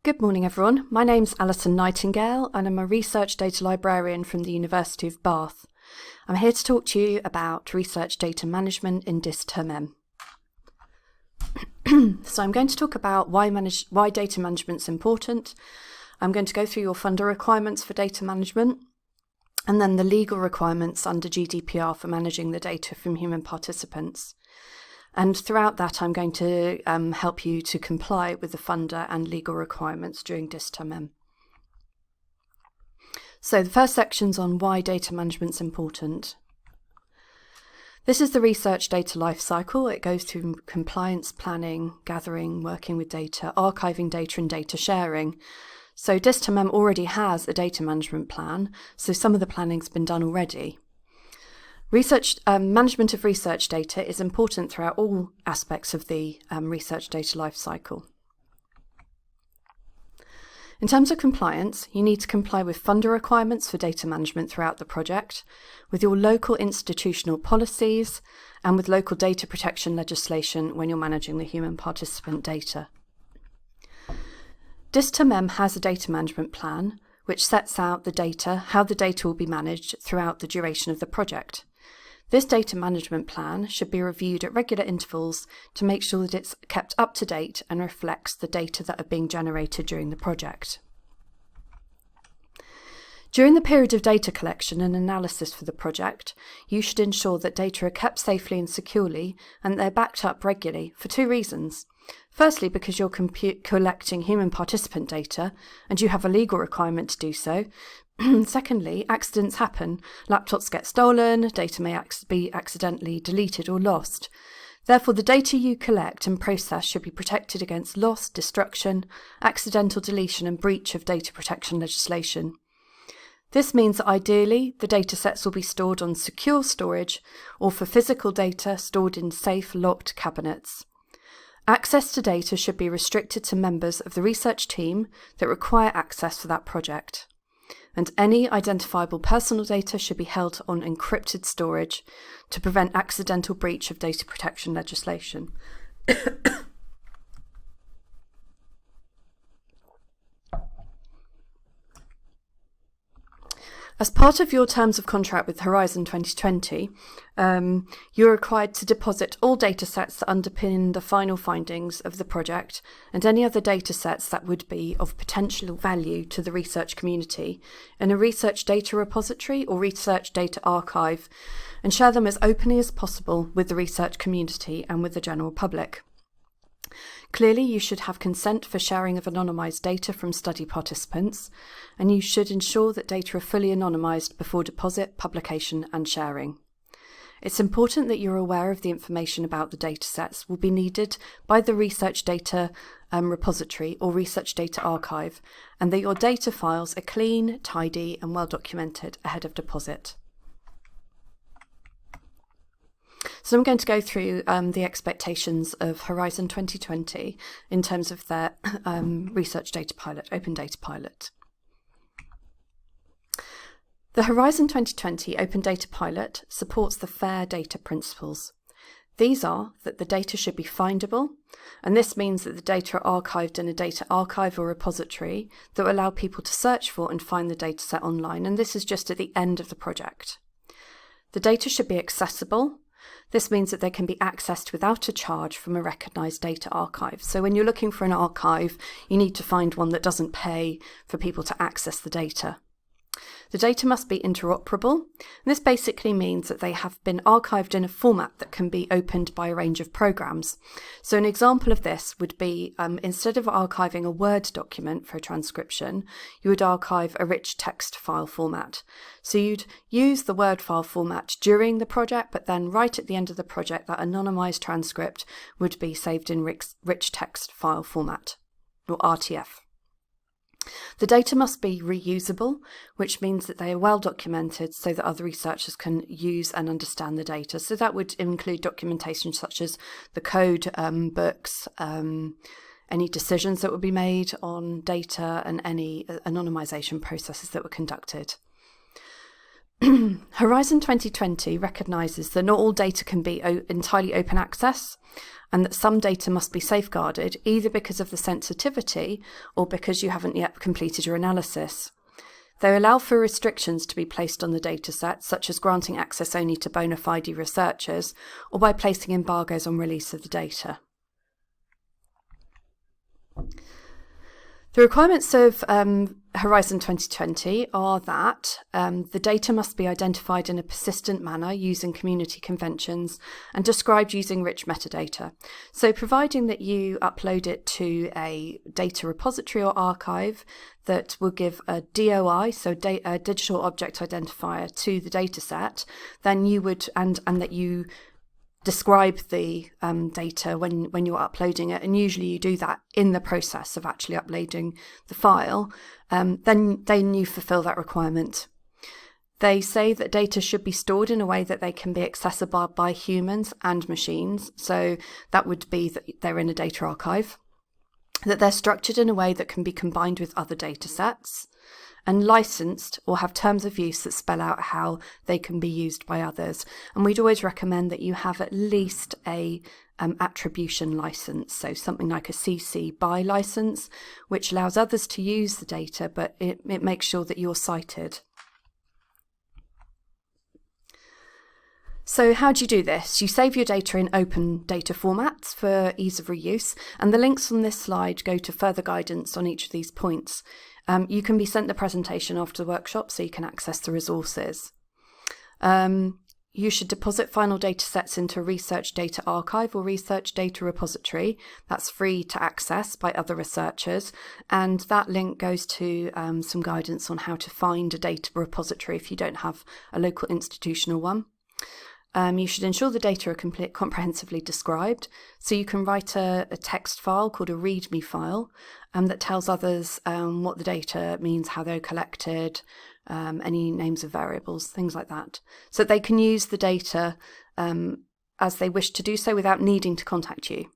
Good morning, everyone. My name's Alison Nightingale, and I'm a research data librarian from the University of Bath. I'm here to talk to you about research data management in DisTerrMem. So I'm going to talk about why data management is important. I'm going to go through your funder requirements for data management, and then the legal requirements under GDPR for managing the data from human participants. And throughout that, I'm going to help you to comply with the funder and legal requirements during DisTerrMem. So the first section's on why data management's important. This is the research data lifecycle. It goes through compliance, planning, gathering, working with data, archiving data, and data sharing. So DisTerrMem already has a data management plan, so some of the planning's been done already. Management of research data is important throughout all aspects of the research data lifecycle. In terms of compliance, you need to comply with funder requirements for data management throughout the project, with your local institutional policies, and with local data protection legislation when you're managing the human participant data. DisTerrMem has a data management plan which sets out how the data will be managed throughout the duration of the project. This data management plan should be reviewed at regular intervals to make sure that it's kept up to date and reflects the data that are being generated during the project. During the period of data collection and analysis for the project, you should ensure that data are kept safely and securely and they're backed up regularly for two reasons. Firstly, because you're collecting human participant data and you have a legal requirement to do so. Secondly, accidents happen. Laptops get stolen, data may be accidentally deleted or lost. Therefore, the data you collect and process should be protected against loss, destruction, accidental deletion and breach of data protection legislation. This means that ideally, the data sets will be stored on secure storage or for physical data stored in safe, locked cabinets. Access to data should be restricted to members of the research team that require access for that project. And any identifiable personal data should be held on encrypted storage to prevent accidental breach of data protection legislation. As part of your terms of contract with Horizon 2020, you're required to deposit all data sets that underpin the final findings of the project and any other data sets that would be of potential value to the research community in a research data repository or research data archive, and share them as openly as possible with the research community and with the general public. Clearly, you should have consent for sharing of anonymised data from study participants, and you should ensure that data are fully anonymised before deposit, publication and sharing. It's important that you're aware of the information about the datasets will be needed by the research data repository or research data archive, and that your data files are clean, tidy and well documented ahead of deposit. So I'm going to go through the expectations of Horizon 2020 in terms of their research data pilot, open data pilot. The Horizon 2020 Open Data Pilot supports the FAIR data principles. These are that the data should be findable, and this means that the data are archived in a data archive or repository that will allow people to search for and find the dataset online, and this is just at the end of the project. The data should be accessible. This means that they can be accessed without a charge from a recognised data archive. So when you're looking for an archive, you need to find one that doesn't pay for people to access the data. The data must be interoperable, and this basically means that they have been archived in a format that can be opened by a range of programs. So an example of this would be, instead of archiving a Word document for a transcription, you would archive a rich text file format. So you'd use the Word file format during the project, but then right at the end of the project, that anonymised transcript would be saved in rich text file format, or RTF. The data must be reusable, which means that they are well documented so that other researchers can use and understand the data. So that would include documentation such as the code books, any decisions that would be made on data, and any anonymisation processes that were conducted. Horizon 2020 recognises that not all data can be entirely open access, and that some data must be safeguarded either because of the sensitivity or because you haven't yet completed your analysis. They allow for restrictions to be placed on the dataset, such as granting access only to bona fide researchers or by placing embargoes on release of the data. The requirements of Horizon 2020 are that the data must be identified in a persistent manner using community conventions and described using rich metadata. So providing that you upload it to a data repository or archive that will give a DOI, so a digital object identifier, to the dataset, then you would, and that you describe the data when you're uploading it, and usually you do that in the process of actually uploading the file, then you fulfill that requirement. They say that data should be stored in a way that they can be accessible by humans and machines, so that would be that they're in a data archive, that they're structured in a way that can be combined with other data sets, and licensed or have terms of use that spell out how they can be used by others. And we'd always recommend that you have at least a attribution license, so something like a CC BY license, which allows others to use the data, but it makes sure that you're cited. So how do you do this? You save your data in open data formats for ease of reuse, and the links on this slide go to further guidance on each of these points. You can be sent the presentation after the workshop so you can access the resources. You should deposit final data sets into a research data archive or research data repository. That's free to access by other researchers, and that link goes to some guidance on how to find a data repository if you don't have a local institutional one. You should ensure the data are comprehensively described, so you can write a text file called a README file that tells others what the data means, how they're collected, any names of variables, things like that, so they can use the data as they wish to do so without needing to contact you.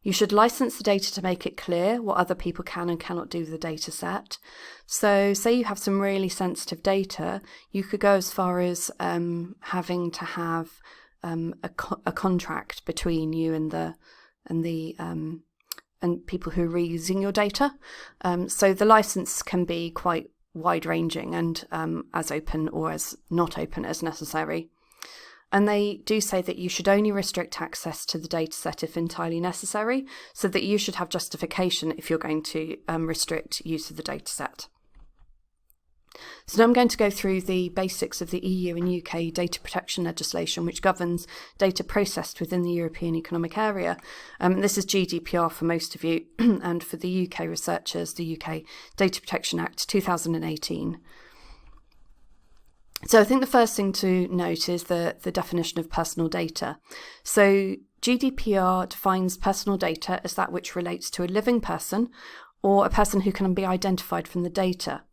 You should license the data to make it clear what other people can and cannot do with the data set. So say you have some really sensitive data, you could go as far as having to have a contract between you and people who are reusing your data. So the license can be quite wide-ranging and as open or as not open as necessary. And they do say that you should only restrict access to the dataset if entirely necessary, so that you should have justification if you're going to restrict use of the dataset. So now I'm going to go through the basics of the EU and UK data protection legislation, which governs data processed within the European Economic Area. This is GDPR for most of you, and for the UK researchers, the UK Data Protection Act 2018. So I think the first thing to note is the definition of personal data. So GDPR defines personal data as that which relates to a living person or a person who can be identified from the data.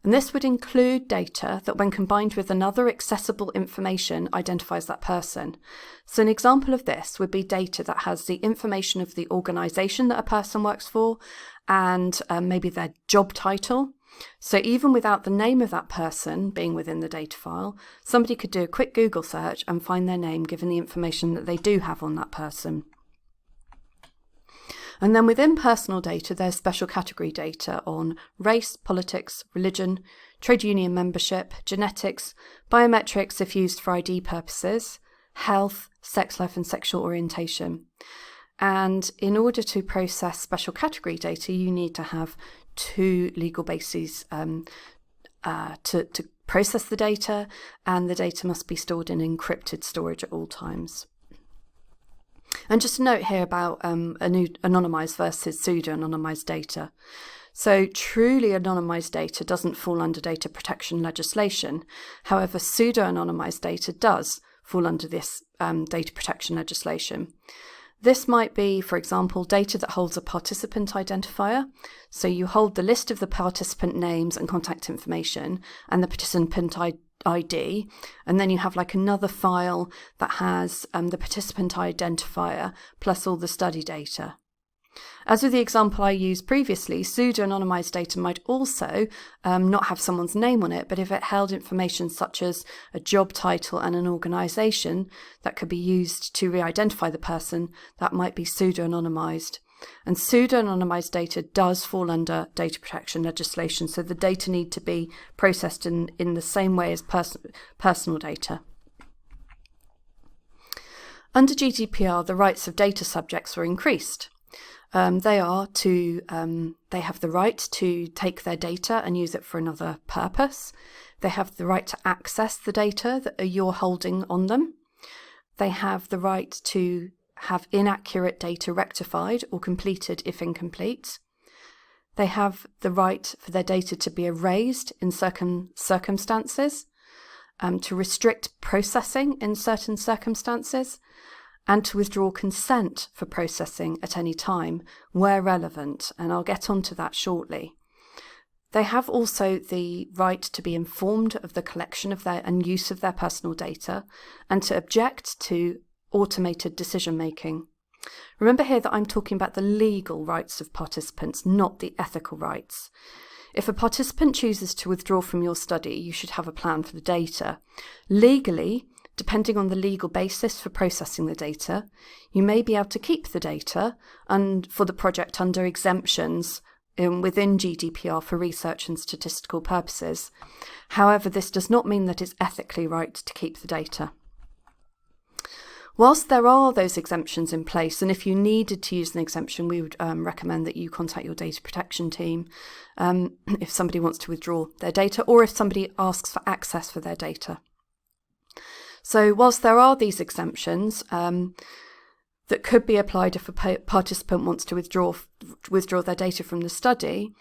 And this would include data that, when combined with another accessible information, identifies that person. So an example of this would be data that has the information of the organisation that a person works for and maybe their job title. So even without the name of that person being within the data file, somebody could do a quick Google search and find their name given the information that they do have on that person. And then within personal data, there's special category data on race, politics, religion, trade union membership, genetics, biometrics if used for ID purposes, health, sex life and sexual orientation. And in order to process special category data, you need to have two legal bases to process the data, and the data must be stored in encrypted storage at all times. And just a note here about anonymised versus pseudo-anonymised data. So truly anonymised data doesn't fall under data protection legislation. However, pseudo-anonymised data does fall under this data protection legislation. This might be, for example, data that holds a participant identifier. So you hold the list of the participant names and contact information and the participant ID, and then you have like another file that has the participant identifier plus all the study data. As with the example I used previously, pseudo-anonymised data might also not have someone's name on it, but if it held information such as a job title and an organisation that could be used to re-identify the person, that might be pseudo-anonymised. And pseudo-anonymised data does fall under data protection legislation, so the data need to be processed in the same way as personal data. Under GDPR, the rights of data subjects were increased. They have the right to take their data and use it for another purpose. They have the right to access the data that you're holding on them. They have the right to have inaccurate data rectified or completed if incomplete. They have the right for their data to be erased in certain circumstances, to restrict processing in certain circumstances, and to withdraw consent for processing at any time where relevant, and I'll get onto that shortly. They have also the right to be informed of the collection of their and use of their personal data, and to object to automated decision-making. Remember here that I'm talking about the legal rights of participants, not the ethical rights. If a participant chooses to withdraw from your study, you should have a plan for the data. Legally, depending on the legal basis for processing the data, you may be able to keep the data and for the project under exemptions within GDPR for research and statistical purposes. However, this does not mean that it's ethically right to keep the data. Whilst there are those exemptions in place, and if you needed to use an exemption, we would recommend that you contact your data protection team if somebody wants to withdraw their data or if somebody asks for access for their data. So whilst there are these exemptions that could be applied if a participant wants to withdraw their data from the study,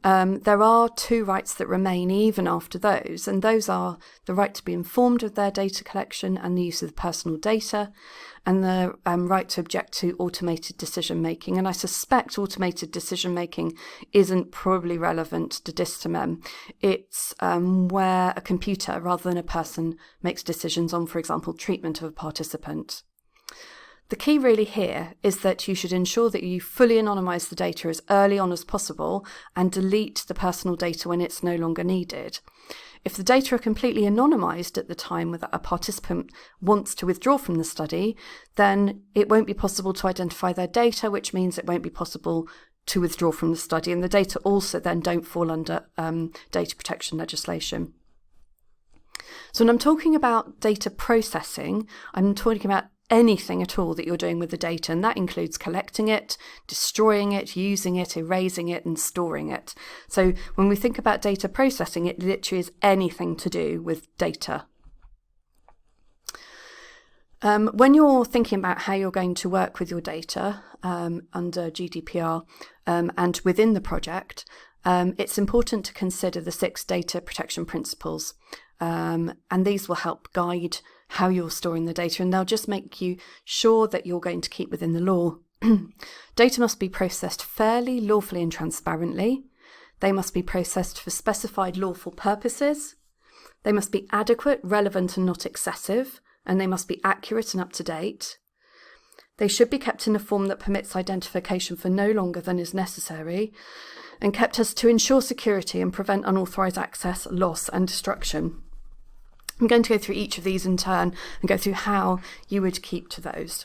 there are two rights that remain even after those, and those are the right to be informed of their data collection and the use of the personal data, and the right to object to automated decision-making. And I suspect automated decision-making isn't probably relevant to DisTerrMem. It's where a computer rather than a person makes decisions on, for example, treatment of a participant. The key really here is that you should ensure that you fully anonymise the data as early on as possible and delete the personal data when it's no longer needed. If the data are completely anonymised at the time that a participant wants to withdraw from the study, then it won't be possible to identify their data, which means it won't be possible to withdraw from the study, and the data also then don't fall under data protection legislation. So when I'm talking about data processing, I'm talking about anything at all that you're doing with the data, and that includes collecting it, destroying it, using it, erasing it, and storing it. So when we think about data processing, it literally is anything to do with data. When you're thinking about how you're going to work with your data under GDPR and within the project, it's important to consider the 6 data protection principles, and these will help guide how you're storing the data, and they'll just make you sure that you're going to keep within the law. Data must be processed fairly, lawfully and transparently. They must be processed for specified lawful purposes. They must be adequate, relevant and not excessive, and they must be accurate and up to date. They should be kept in a form that permits identification for no longer than is necessary, and kept as to ensure security and prevent unauthorised access, loss and destruction. I'm going to go through each of these in turn and go through how you would keep to those.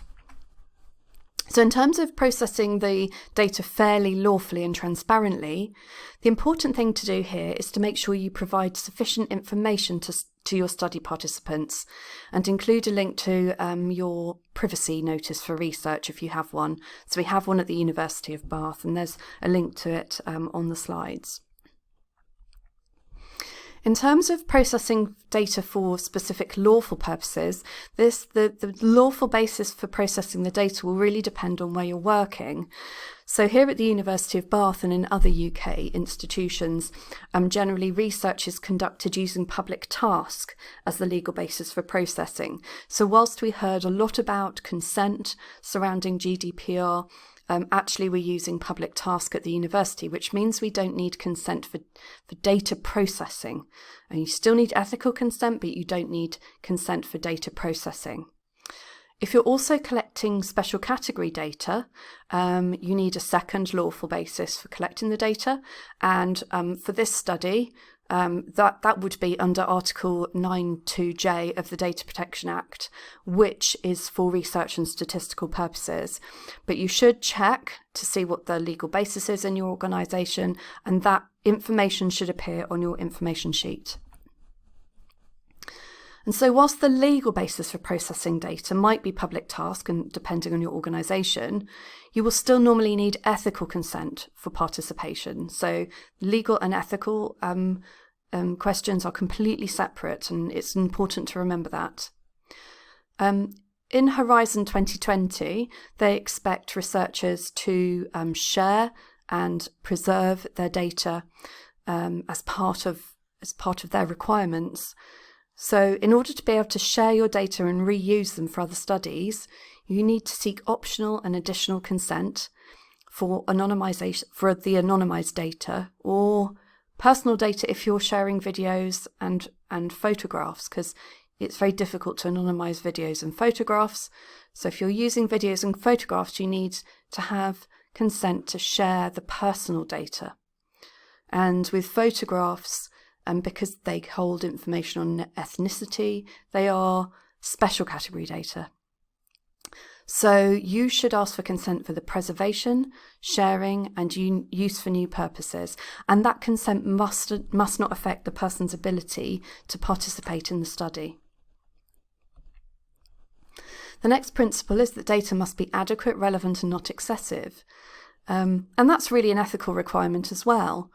So in terms of processing the data fairly, lawfully and transparently, the important thing to do here is to make sure you provide sufficient information to your study participants and include a link to your privacy notice for research if you have one. So we have one at the University of Bath, and there's a link to it on the slides. In terms of processing data for specific lawful purposes, the lawful basis for processing the data will really depend on where you're working. So here at the University of Bath and in other UK institutions, generally research is conducted using public task as the legal basis for processing. So whilst we heard a lot about consent surrounding GDPR, actually we're using public task at the university, which means we don't need consent for data processing. And you still need ethical consent, but you don't need consent for data processing. If you're also collecting special category data, you need a second lawful basis for collecting the data. And for this study, that would be under Article 9(2)J of the Data Protection Act, which is for research and statistical purposes. But you should check to see what the legal basis is in your organisation, and that information should appear on your information sheet. And so whilst the legal basis for processing data might be public task, and depending on your organisation, you will still normally need ethical consent for participation. So legal and ethical questions are completely separate, and it's important to remember that. In Horizon 2020, they expect researchers to share and preserve their data as part of their requirements. So in order to be able to share your data and reuse them for other studies, you need to seek optional and additional consent for anonymization for the anonymized data, or personal data if you're sharing videos and photographs, because it's very difficult to anonymize videos and photographs. So if you're using videos and photographs, you need to have consent to share the personal data. And with photographs, because they hold information on ethnicity, they are special category data. So you should ask for consent for the preservation, sharing, and use for new purposes. And that consent must not affect the person's ability to participate in the study. The next principle is that data must be adequate, relevant, and not excessive. And that's really an ethical requirement as well.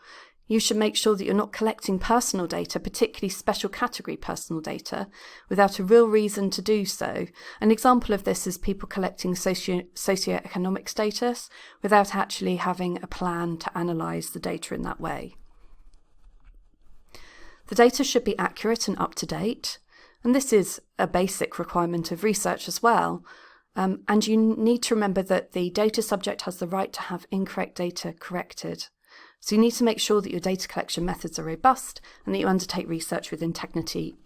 You should make sure that you're not collecting personal data, particularly special category personal data, without a real reason to do so. An example of this is people collecting socioeconomic status without actually having a plan to analyse the data in that way. The data should be accurate and up to date, and this is a basic requirement of research as well. And you need to remember that the data subject has the right to have incorrect data corrected. So you need to make sure that your data collection methods are robust and that you undertake research with integrity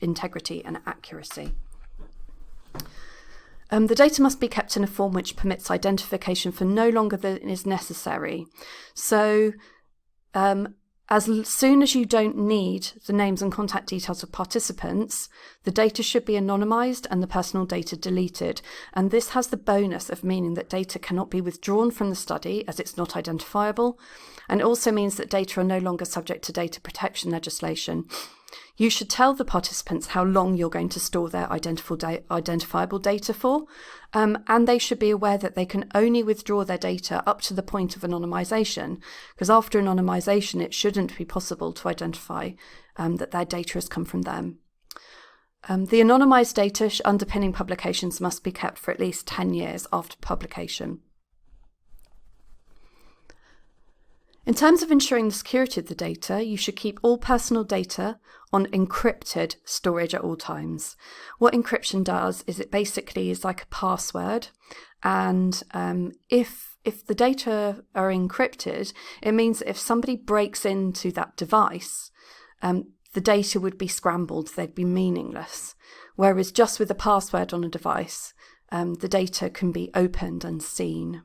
and accuracy. The data must be kept in a form which permits identification for no longer than is necessary. So as soon as you don't need the names and contact details of participants, the data should be anonymised and the personal data deleted. And this has the bonus of meaning that data cannot be withdrawn from the study as it's not identifiable. And it also means that data are no longer subject to data protection legislation. You should tell the participants how long you're going to store their identifiable data for, and they should be aware that they can only withdraw their data up to the point of anonymisation, because after anonymisation it shouldn't be possible to identify that their data has come from them. The anonymised data underpinning publications must be kept for at least 10 years after publication. In terms of ensuring the security of the data, you should keep all personal data on encrypted storage at all times. What encryption does is it basically is like a password, and if the data are encrypted, it means that if somebody breaks into that device, the data would be scrambled, they'd be meaningless. Whereas just with a password on a device, the data can be opened and seen.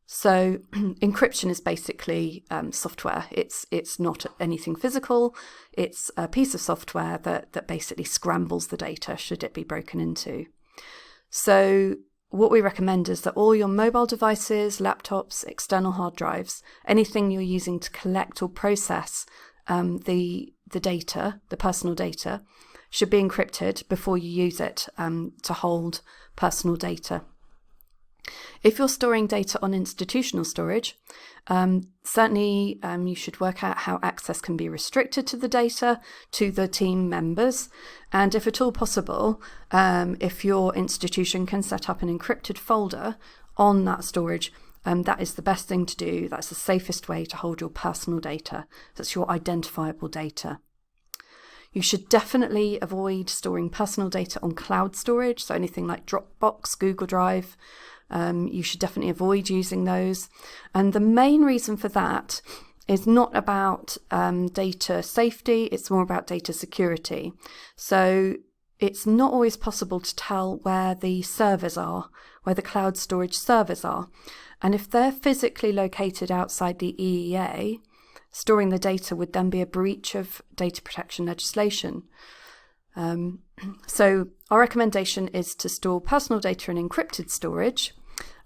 So encryption is basically software. It's not anything physical. It's a piece of software that basically scrambles the data should it be broken into. So what we recommend is that all your mobile devices, laptops, external hard drives, anything you're using to collect or process the data, the personal data, should be encrypted before you use it to hold personal data. If you're storing data on institutional storage, certainly you should work out how access can be restricted to the data to the team members. And if at all possible, if your institution can set up an encrypted folder on that storage, that is the best thing to do. That's the safest way to hold your personal data. That's your identifiable data. You should definitely avoid storing personal data on cloud storage, so anything like Dropbox, Google Drive. You should definitely avoid using those. And the main reason for that is not about data safety, it's more about data security. So it's not always possible to tell where the servers are, where the cloud storage servers are. And if they're physically located outside the EEA, storing the data would then be a breach of data protection legislation. So our recommendation is to store personal data in encrypted storage,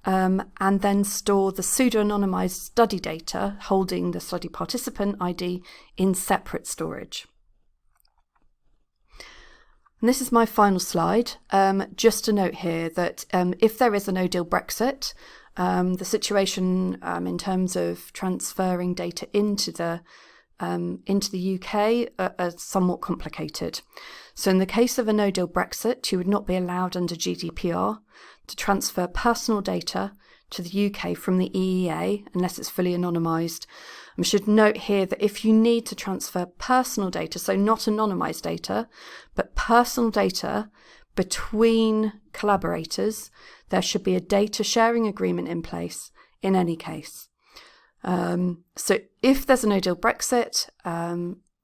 and then store the pseudo-anonymized study data holding the study participant ID in separate storage. And this is my final slide. Just to note here that if there is a no-deal Brexit, the situation in terms of transferring data into the UK are somewhat complicated. So in the case of a no-deal Brexit, you would not be allowed under GDPR to transfer personal data to the UK from the EEA unless it's fully anonymised. I should note here that if you need to transfer personal data, so not anonymised data, but personal data between collaborators, there should be a data sharing agreement in place in any case. So if there's a no-deal Brexit,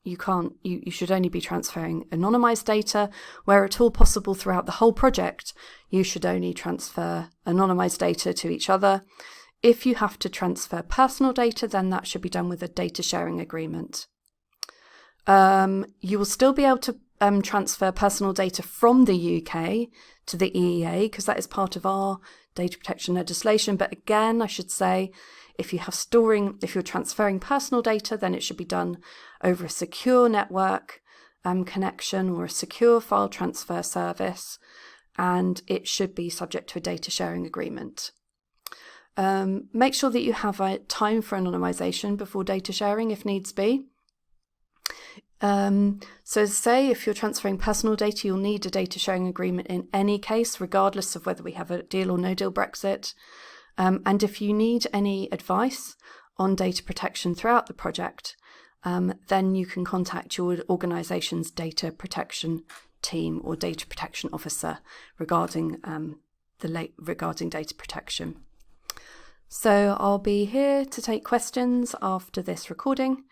you should only be transferring anonymised data. Where at all possible throughout the whole project, you should only transfer anonymised data to each other. If you have to transfer personal data, then that should be done with a data sharing agreement. You will still be able to transfer personal data from the UK to the EEA because that is part of our data protection legislation. But again, I should say, if you're transferring personal data, then it should be done over a secure network connection or a secure file transfer service, and it should be subject to a data sharing agreement. Make sure that you have a time for anonymization before data sharing if needs be. So say if you're transferring personal data, you'll need a data sharing agreement in any case, regardless of whether we have a deal or no deal Brexit. And if you need any advice on data protection throughout the project, then you can contact your organisation's data protection team or data protection officer regarding regarding data protection. So I'll be here to take questions after this recording.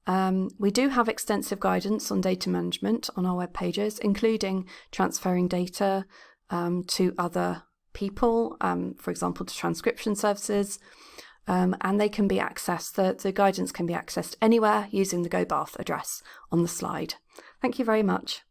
We do have extensive guidance on data management on our web pages, including transferring data to other people, for example, to transcription services, and they can be accessed. The guidance can be accessed anywhere using the GoBath address on the slide. Thank you very much.